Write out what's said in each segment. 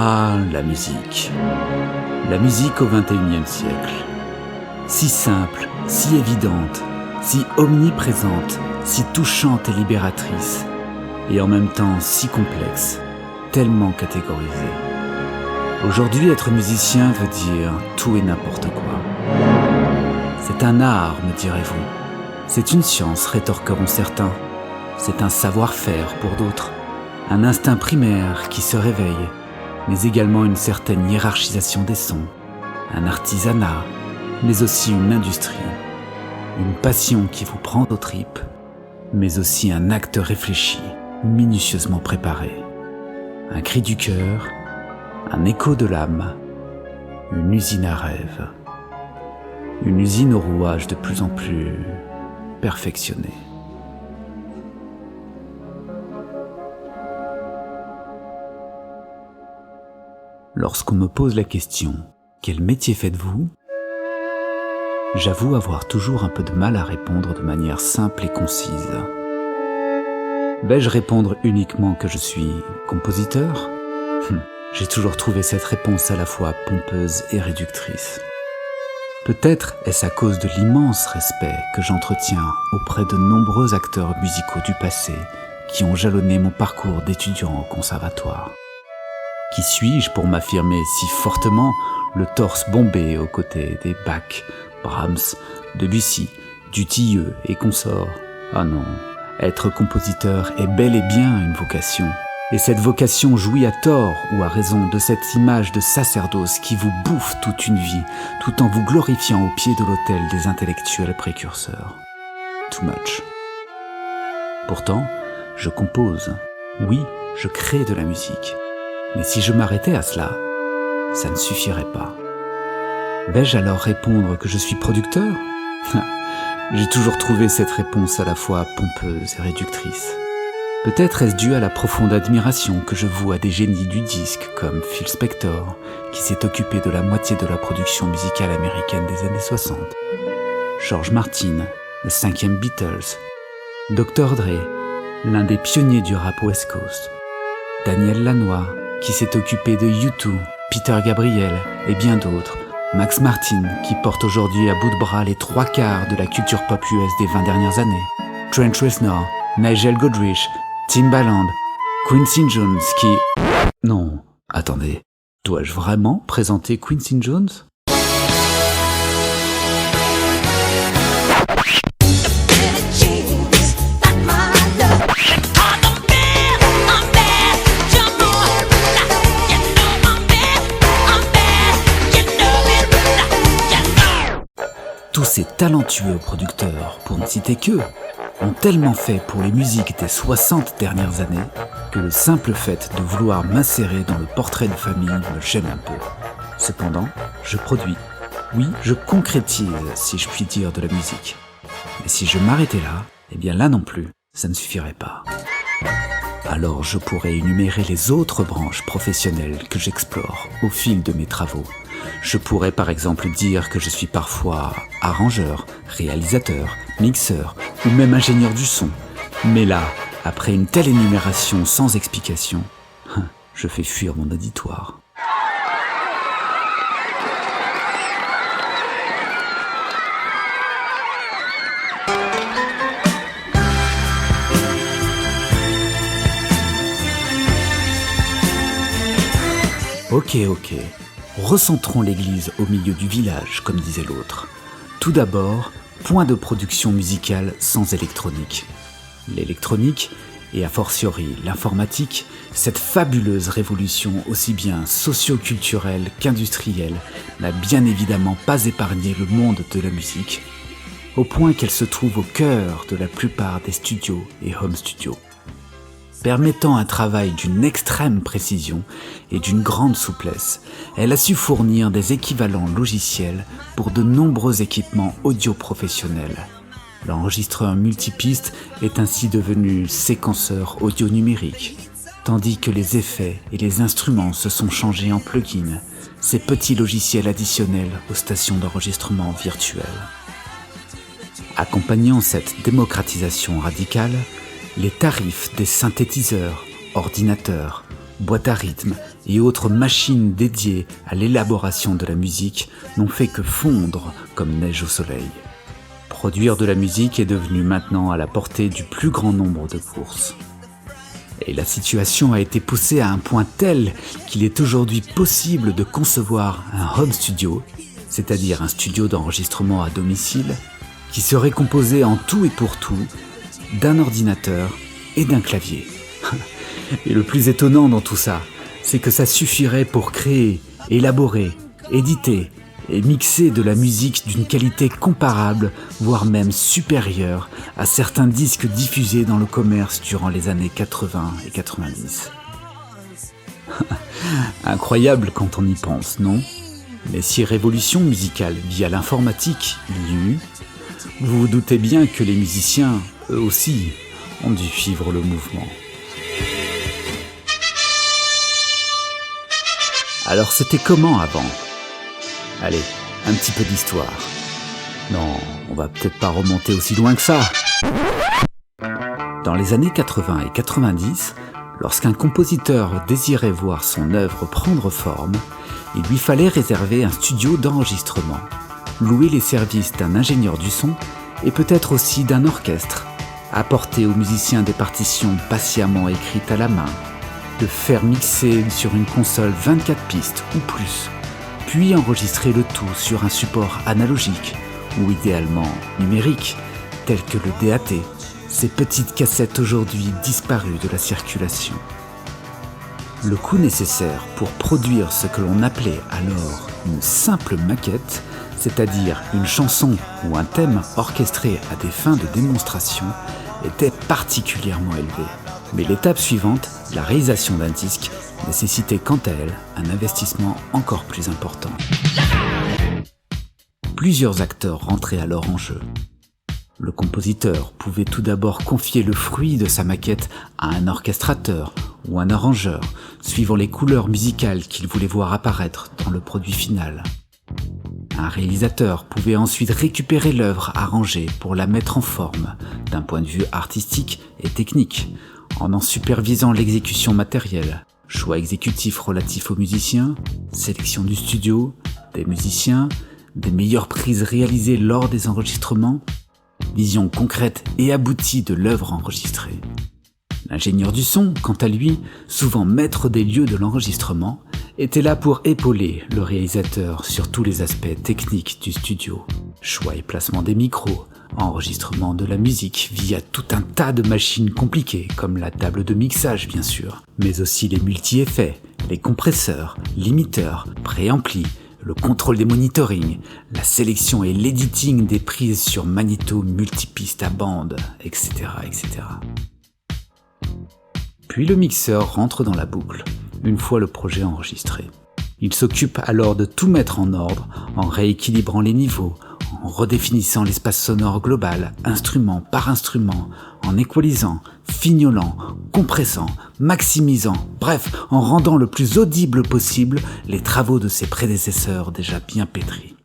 Ah, la musique. La musique au XXIe siècle. Si simple, si évidente, si omniprésente, si touchante et libératrice, et en même temps si complexe, tellement catégorisée. Aujourd'hui, être musicien veut dire tout et n'importe quoi. C'est un art, me direz-vous. C'est une science, rétorqueront certains. C'est un savoir-faire pour d'autres. Un instinct primaire qui se réveille, mais également une certaine hiérarchisation des sons, un artisanat, mais aussi une industrie, une passion qui vous prend aux tripes, mais aussi un acte réfléchi, minutieusement préparé, un cri du cœur, un écho de l'âme, une usine à rêve, une usine aux rouages de plus en plus perfectionnés. Lorsqu'on me pose la question « Quel métier faites-vous ?», j'avoue avoir toujours un peu de mal à répondre de manière simple et concise. Vais-je répondre uniquement que je suis compositeur ? J'ai toujours trouvé cette réponse à la fois pompeuse et réductrice. Peut-être est-ce à cause de l'immense respect que j'entretiens auprès de nombreux acteurs musicaux du passé qui ont jalonné mon parcours d'étudiant au conservatoire. Qui suis-je pour m'affirmer si fortement le torse bombé aux côtés des Bach, Brahms, Debussy, Dutilleux et consorts ? Ah non, être compositeur est bel et bien une vocation. Et cette vocation jouit à tort ou à raison de cette image de sacerdoce qui vous bouffe toute une vie, tout en vous glorifiant au pied de l'autel des intellectuels précurseurs. Too much. Pourtant, je compose. Oui, je crée de la musique. Mais si je m'arrêtais à cela, ça ne suffirait pas. Vais-je alors répondre que je suis producteur ? J'ai toujours trouvé cette réponse à la fois pompeuse et réductrice. Peut-être est-ce dû à la profonde admiration que je voue à des génies du disque comme Phil Spector, qui s'est occupé de la moitié de la production musicale américaine des années 60, George Martin, le 5e Beatles, Dr. Dre, l'un des pionniers du rap West Coast, Daniel Lanois, qui s'est occupé de U2, Peter Gabriel et bien d'autres, Max Martin, qui porte aujourd'hui à bout de bras les 3/4 de la culture pop US des 20 dernières années, Trent Reznor, Nigel Godrich, Timbaland, Quincy Jones qui... Non, attendez, dois-je vraiment présenter Quincy Jones ? Tous ces talentueux producteurs, pour ne citer qu'eux, ont tellement fait pour les musiques des 60 dernières années que le simple fait de vouloir m'insérer dans le portrait de famille me gêne un peu. Cependant, je produis. Oui, je concrétise, si je puis dire, de la musique. Mais si je m'arrêtais là, eh bien là non plus, ça ne suffirait pas. Alors je pourrais énumérer les autres branches professionnelles que j'explore au fil de mes travaux. Je pourrais par exemple dire que je suis parfois arrangeur, réalisateur, mixeur ou même ingénieur du son. Mais là, après une telle énumération sans explication, je fais fuir mon auditoire. Ok. Recentrons l'église au milieu du village, comme disait l'autre. Tout d'abord, point de production musicale sans électronique. L'électronique, et a fortiori l'informatique, cette fabuleuse révolution aussi bien socio-culturelle qu'industrielle, n'a bien évidemment pas épargné le monde de la musique, au point qu'elle se trouve au cœur de la plupart des studios et home studios. Permettant un travail d'une extrême précision et d'une grande souplesse, elle a su fournir des équivalents logiciels pour de nombreux équipements audio professionnels. L'enregistreur multipiste est ainsi devenu séquenceur audio numérique, tandis que les effets et les instruments se sont changés en plugins, ces petits logiciels additionnels aux stations d'enregistrement virtuelles. Accompagnant cette démocratisation radicale, les tarifs des synthétiseurs, ordinateurs, boîtes à rythme et autres machines dédiées à l'élaboration de la musique n'ont fait que fondre comme neige au soleil. Produire de la musique est devenu maintenant à la portée du plus grand nombre de courses. Et la situation a été poussée à un point tel qu'il est aujourd'hui possible de concevoir un home studio, c'est-à-dire un studio d'enregistrement à domicile, qui serait composé en tout et pour tout d'un ordinateur et d'un clavier. Et le plus étonnant dans tout ça, c'est que ça suffirait pour créer, élaborer, éditer et mixer de la musique d'une qualité comparable, voire même supérieure à certains disques diffusés dans le commerce durant les années 80 et 90. Incroyable quand on y pense, non ? Mais si révolution musicale via l'informatique il y eut, vous vous doutez bien que les musiciens, eux aussi, ont dû suivre le mouvement. Alors c'était comment avant ? Allez, un petit peu d'histoire. Non, on va peut-être pas remonter aussi loin que ça. Dans les années 80 et 90, lorsqu'un compositeur désirait voir son œuvre prendre forme, il lui fallait réserver un studio d'enregistrement, louer les services d'un ingénieur du son et peut-être aussi d'un orchestre, apporter aux musiciens des partitions patiemment écrites à la main, de faire mixer sur une console 24 pistes ou plus, puis enregistrer le tout sur un support analogique ou idéalement numérique, tel que le DAT, ces petites cassettes aujourd'hui disparues de la circulation. Le coût nécessaire pour produire ce que l'on appelait alors une simple maquette, c'est-à-dire une chanson ou un thème orchestré à des fins de démonstration, était particulièrement élevé. Mais l'étape suivante, la réalisation d'un disque, nécessitait quant à elle un investissement encore plus important. Plusieurs acteurs rentraient alors en jeu. Le compositeur pouvait tout d'abord confier le fruit de sa maquette à un orchestrateur ou un arrangeur, suivant les couleurs musicales qu'il voulait voir apparaître dans le produit final. Un réalisateur pouvait ensuite récupérer l'œuvre arrangée pour la mettre en forme, d'un point de vue artistique et technique, en supervisant l'exécution matérielle, choix exécutifs relatifs aux musiciens, sélection du studio, des musiciens, des meilleures prises réalisées lors des enregistrements, vision concrète et aboutie de l'œuvre enregistrée. L'ingénieur du son, quant à lui, souvent maître des lieux de l'enregistrement, était là pour épauler le réalisateur sur tous les aspects techniques du studio. Choix et placement des micros, enregistrement de la musique via tout un tas de machines compliquées, comme la table de mixage bien sûr, mais aussi les multi-effets, les compresseurs, limiteurs, préamplis, le contrôle des monitorings, la sélection et l'editing des prises sur magnéto multipiste à bande, etc., etc. Puis le mixeur rentre dans la boucle, une fois le projet enregistré. Il s'occupe alors de tout mettre en ordre, en rééquilibrant les niveaux, en redéfinissant l'espace sonore global, instrument par instrument, en équalisant, fignolant, compressant, maximisant, bref, en rendant le plus audible possible les travaux de ses prédécesseurs déjà bien pétris.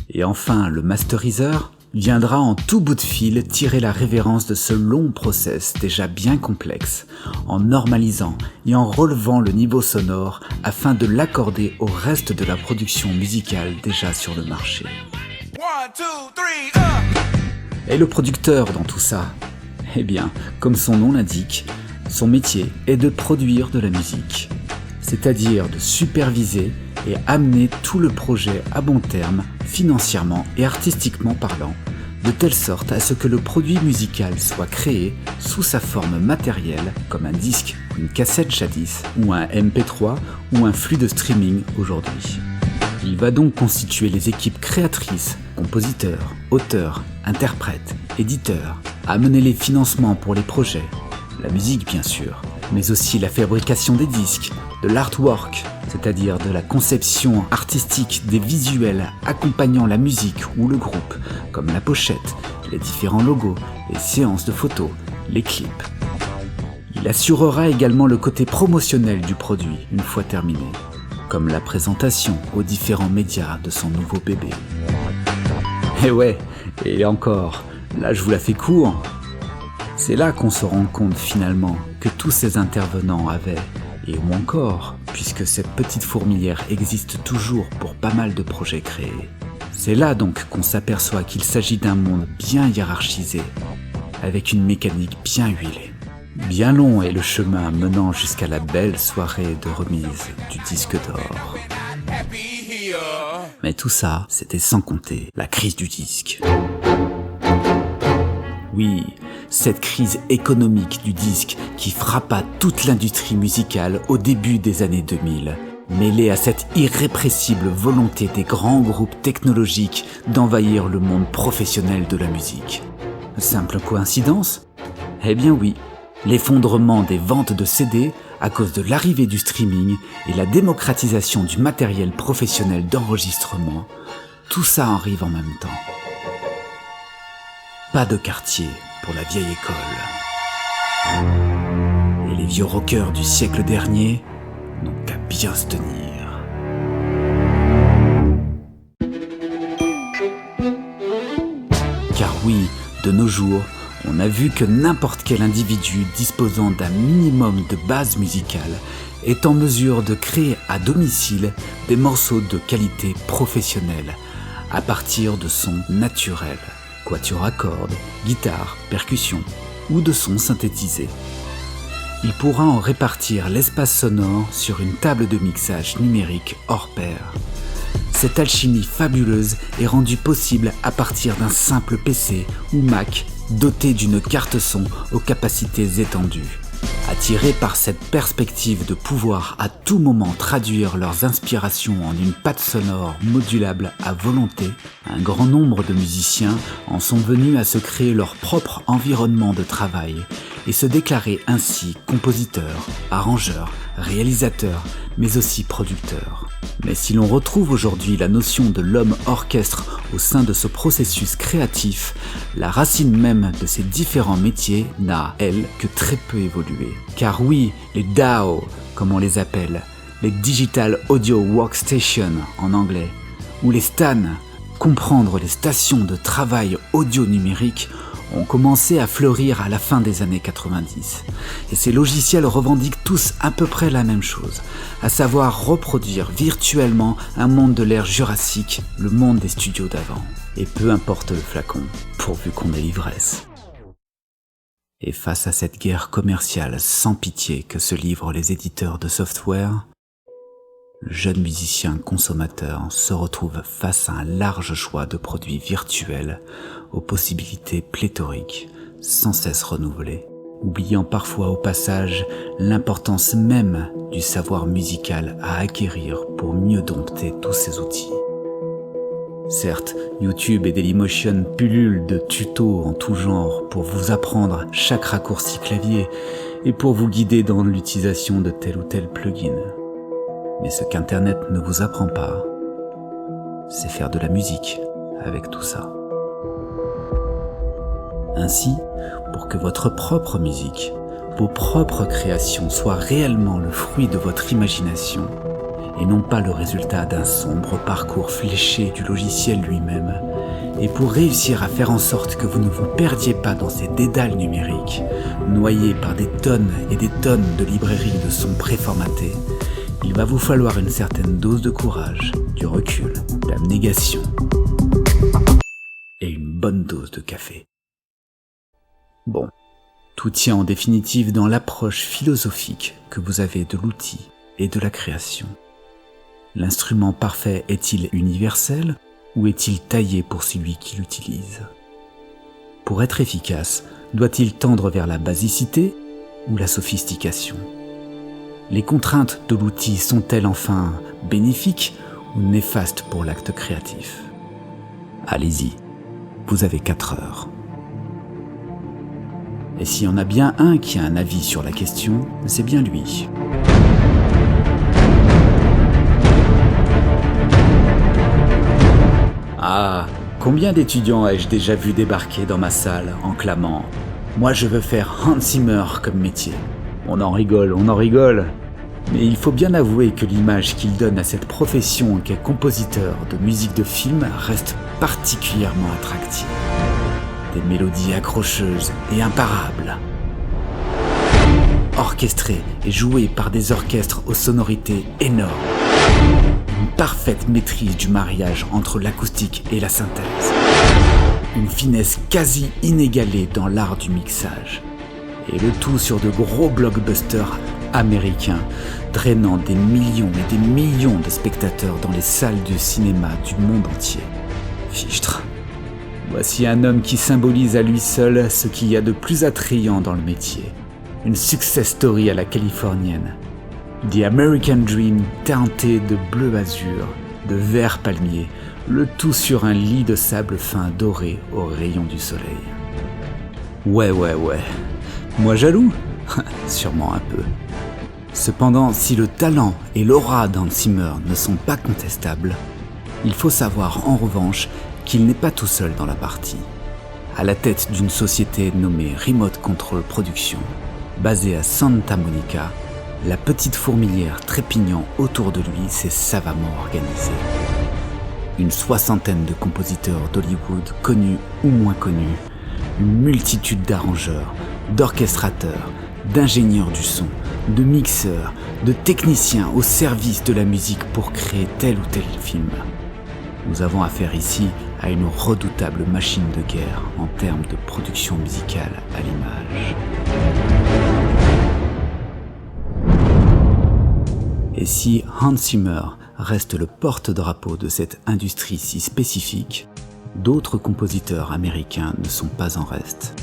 Et enfin, le masteriseur viendra en tout bout de fil tirer la révérence de ce long process déjà bien complexe, en normalisant et en relevant le niveau sonore afin de l'accorder au reste de la production musicale déjà sur le marché. 1, 2, 3, Et le producteur dans tout ça ? Eh bien, comme son nom l'indique, son métier est de produire de la musique, c'est-à-dire de superviser et amener tout le projet à bon terme, financièrement et artistiquement parlant, de telle sorte à ce que le produit musical soit créé sous sa forme matérielle, comme un disque ou une cassette jadis, ou un MP3 ou un flux de streaming aujourd'hui. Il va donc constituer les équipes créatrices, compositeurs, auteurs, interprètes, éditeurs, amener les financements pour les projets, la musique bien sûr, mais aussi la fabrication des disques, de l'artwork, c'est-à-dire de la conception artistique des visuels accompagnant la musique ou le groupe, comme la pochette, les différents logos, les séances de photos, les clips. Il assurera également le côté promotionnel du produit une fois terminé, comme la présentation aux différents médias de son nouveau bébé. Et ouais, et encore, là je vous la fais court. C'est là qu'on se rend compte finalement que tous ces intervenants avaient, et ou encore, puisque cette petite fourmilière existe toujours pour pas mal de projets créés. C'est là donc qu'on s'aperçoit qu'il s'agit d'un monde bien hiérarchisé, avec une mécanique bien huilée. Bien long est le chemin menant jusqu'à la belle soirée de remise du disque d'or. Mais tout ça, c'était sans compter la crise du disque. Oui, cette crise économique du disque qui frappa toute l'industrie musicale au début des années 2000, mêlée à cette irrépressible volonté des grands groupes technologiques d'envahir le monde professionnel de la musique. Simple coïncidence ? Eh bien oui, l'effondrement des ventes de CD à cause de l'arrivée du streaming et la démocratisation du matériel professionnel d'enregistrement, tout ça arrive en même temps. Pas de quartier pour la vieille école. Et les vieux rockers du siècle dernier n'ont qu'à bien se tenir. Car oui, de nos jours, on a vu que n'importe quel individu disposant d'un minimum de base musicale est en mesure de créer à domicile des morceaux de qualité professionnelle à partir de sons naturels, quatuor à cordes, guitare, percussion ou de sons synthétisés. Il pourra en répartir l'espace sonore sur une table de mixage numérique hors pair. Cette alchimie fabuleuse est rendue possible à partir d'un simple PC ou Mac doté d'une carte son aux capacités étendues. Attirés par cette perspective de pouvoir à tout moment traduire leurs inspirations en une patte sonore modulable à volonté, un grand nombre de musiciens en sont venus à se créer leur propre environnement de travail et se déclarer ainsi compositeurs, arrangeurs, réalisateurs, mais aussi producteurs. Mais si l'on retrouve aujourd'hui la notion de l'homme orchestre au sein de ce processus créatif, la racine même de ces différents métiers n'a, elle, que très peu évolué. Car oui, les DAW, comme on les appelle, les Digital Audio Workstation en anglais, ou les STAN, comprendre les stations de travail audio numérique, ont commencé à fleurir à la fin des années 90. Et ces logiciels revendiquent tous à peu près la même chose, à savoir reproduire virtuellement un monde de l'ère jurassique, le monde des studios d'avant. Et peu importe le flacon, pourvu qu'on ait l'ivresse. Et face à cette guerre commerciale sans pitié que se livrent les éditeurs de software, le jeune musicien consommateur se retrouve face à un large choix de produits virtuels aux possibilités pléthoriques, sans cesse renouvelées, oubliant parfois au passage l'importance même du savoir musical à acquérir pour mieux dompter tous ces outils. Certes, YouTube et Dailymotion pullulent de tutos en tout genre pour vous apprendre chaque raccourci clavier et pour vous guider dans l'utilisation de tel ou tel plugin. Mais ce qu'Internet ne vous apprend pas, c'est faire de la musique avec tout ça. Ainsi, pour que votre propre musique, vos propres créations soient réellement le fruit de votre imagination, et non pas le résultat d'un sombre parcours fléché du logiciel lui-même, et pour réussir à faire en sorte que vous ne vous perdiez pas dans ces dédales numériques, noyés par des tonnes et des tonnes de librairies de sons préformatés, il va vous falloir une certaine dose de courage, du recul, de l'abnégation et une bonne dose de café. Bon, tout tient en définitive dans l'approche philosophique que vous avez de l'outil et de la création. L'instrument parfait est-il universel ou est-il taillé pour celui qui l'utilise ? Pour être efficace, doit-il tendre vers la basicité ou la sophistication ? Les contraintes de l'outil sont-elles enfin bénéfiques ou néfastes pour l'acte créatif ? Allez-y, vous avez 4 heures. Et s'il y en a bien un qui a un avis sur la question, c'est bien lui. Ah, combien d'étudiants ai-je déjà vu débarquer dans ma salle en clamant « Moi je veux faire Hans Zimmer comme métier ». On en rigole. Mais il faut bien avouer que l'image qu'il donne à cette profession qu'est compositeur de musique de film reste particulièrement attractive. Des mélodies accrocheuses et imparables. orchestrée et jouée par des orchestres aux sonorités énormes. Une parfaite maîtrise du mariage entre l'acoustique et la synthèse. Une finesse quasi inégalée dans l'art du mixage. Et le tout sur de gros blockbusters américains, drainant des millions et des millions de spectateurs dans les salles de cinéma du monde entier. Fichtre. Voici un homme qui symbolise à lui seul ce qu'il y a de plus attrayant dans le métier. Une success story à la californienne. The American Dream teinté de bleu azur, de vert palmier, le tout sur un lit de sable fin doré aux rayons du soleil. Ouais. Moi jaloux? Sûrement un peu. Cependant, si le talent et l'aura d'Hans Zimmer ne sont pas contestables, il faut savoir en revanche qu'il n'est pas tout seul dans la partie. À la tête d'une société nommée Remote Control Productions, basée à Santa Monica, la petite fourmilière trépignant autour de lui s'est savamment organisée. Une soixantaine de compositeurs d'Hollywood, connus ou moins connus, une multitude d'arrangeurs, d'orchestrateurs, d'ingénieurs du son, de mixeurs, de techniciens au service de la musique pour créer tel ou tel film. Nous avons affaire ici à une redoutable machine de guerre en termes de production musicale à l'image. Et si Hans Zimmer reste le porte-drapeau de cette industrie si spécifique, d'autres compositeurs américains ne sont pas en reste.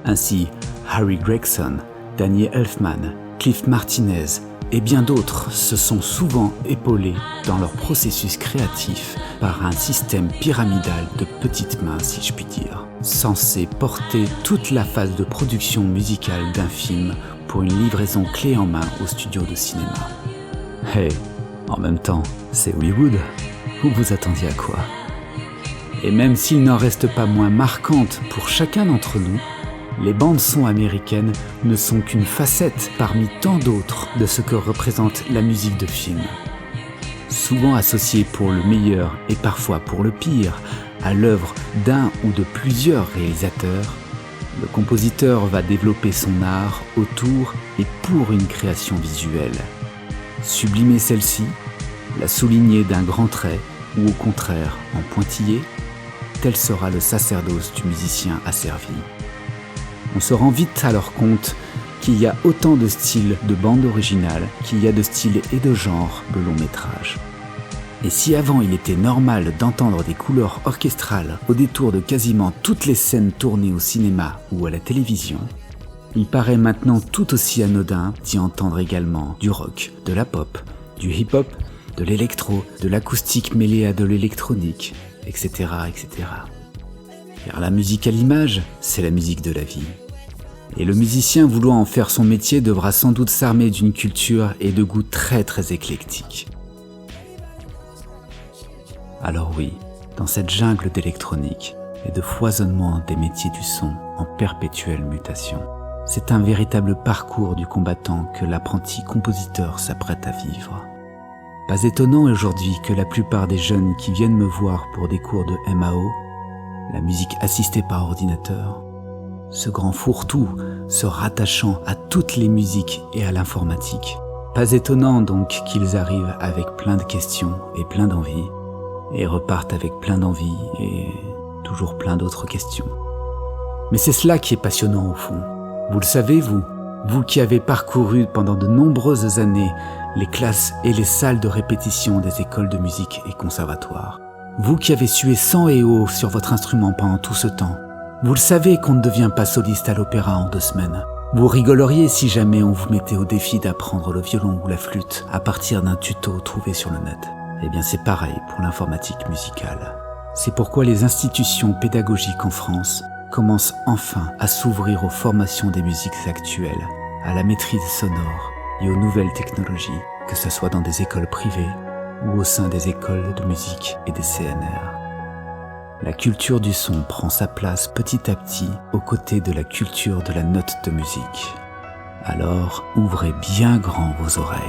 Ainsi, Harry Gregson, Danny Elfman, Cliff Martinez et bien d'autres se sont souvent épaulés dans leur processus créatif par un système pyramidal de petites mains, si je puis dire, censé porter toute la phase de production musicale d'un film pour une livraison clé en main au studio de cinéma. Hey, en même temps, c'est Hollywood. Vous vous attendiez à quoi? Et même s'il n'en reste pas moins marquantes pour chacun d'entre nous, les bandes-sons américaines ne sont qu'une facette parmi tant d'autres de ce que représente la musique de film. Souvent associée pour le meilleur et parfois pour le pire à l'œuvre d'un ou de plusieurs réalisateurs, le compositeur va développer son art autour et pour une création visuelle. Sublimer celle-ci, la souligner d'un grand trait ou au contraire en pointillé, tel sera le sacerdoce du musicien asservi. On se rend vite alors compte qu'il y a autant de styles de bande originale qu'il y a de styles et de genres de long métrage. Et si avant il était normal d'entendre des couleurs orchestrales au détour de quasiment toutes les scènes tournées au cinéma ou à la télévision, il paraît maintenant tout aussi anodin d'y entendre également du rock, de la pop, du hip-hop, de l'électro, de l'acoustique mêlée à de l'électronique, etc. Car la musique à l'image, c'est la musique de la vie. Et le musicien voulant en faire son métier devra sans doute s'armer d'une culture et de goûts très éclectiques. Alors oui, dans cette jungle d'électronique et de foisonnement des métiers du son en perpétuelle mutation, c'est un véritable parcours du combattant que l'apprenti compositeur s'apprête à vivre. Pas étonnant aujourd'hui que la plupart des jeunes qui viennent me voir pour des cours de MAO, la musique assistée par ordinateur, ce grand fourre-tout se rattachant à toutes les musiques et à l'informatique. Pas étonnant donc qu'ils arrivent avec plein de questions et plein d'envies, et repartent avec plein d'envies et toujours plein d'autres questions. Mais c'est cela qui est passionnant au fond. Vous le savez, vous qui avez parcouru pendant de nombreuses années les classes et les salles de répétition des écoles de musique et conservatoires. Vous qui avez sué sang et eau sur votre instrument pendant tout ce temps. Vous le savez qu'on ne devient pas soliste à l'opéra en 2 semaines. Vous rigoleriez si jamais on vous mettait au défi d'apprendre le violon ou la flûte à partir d'un tuto trouvé sur le net. Eh bien c'est pareil pour l'informatique musicale. C'est pourquoi les institutions pédagogiques en France commencent enfin à s'ouvrir aux formations des musiques actuelles, à la maîtrise sonore et aux nouvelles technologies, que ce soit dans des écoles privées ou au sein des écoles de musique et des CNR. La culture du son prend sa place petit à petit aux côtés de la culture de la note de musique. Alors ouvrez bien grand vos oreilles.